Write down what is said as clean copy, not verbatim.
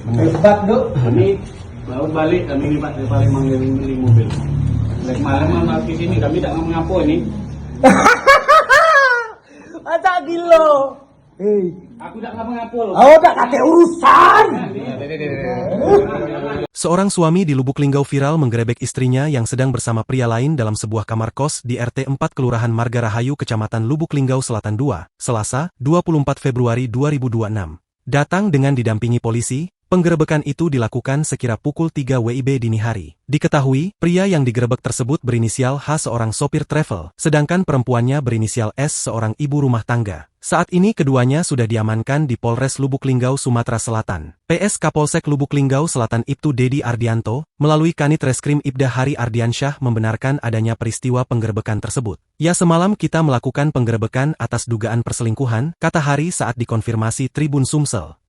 Hebat, Dok. Kami baru balik, kami lipat dari Palembang beli mobil. Dari malam ke sini kami tak mengapo ini. Masa gila. Aku tak mengapo loh. Oh, tak kate urusan. Seorang suami di Lubuk Linggau viral menggerebek istrinya yang sedang bersama pria lain dalam sebuah kamar kos di RT 4 Kelurahan Marga Rahayu, Kecamatan Lubuk Linggau Selatan 2, Selasa, 24 Februari 2026. Datang dengan didampingi polisi, penggerebekan itu dilakukan sekira pukul 3 WIB dini hari. Diketahui, pria yang digerebek tersebut berinisial H, seorang sopir travel, sedangkan perempuannya berinisial S, seorang ibu rumah tangga. Saat ini keduanya sudah diamankan di Polres Lubuk Linggau, Sumatera Selatan. PS Kapolsek Lubuk Linggau Selatan Ibtu Dedi Ardianto, melalui Kanit Reskrim Ibda Hari Ardiansyah membenarkan adanya peristiwa penggerebekan tersebut. Ya, semalam kita melakukan penggerebekan atas dugaan perselingkuhan, kata Hari saat dikonfirmasi Tribun Sumsel.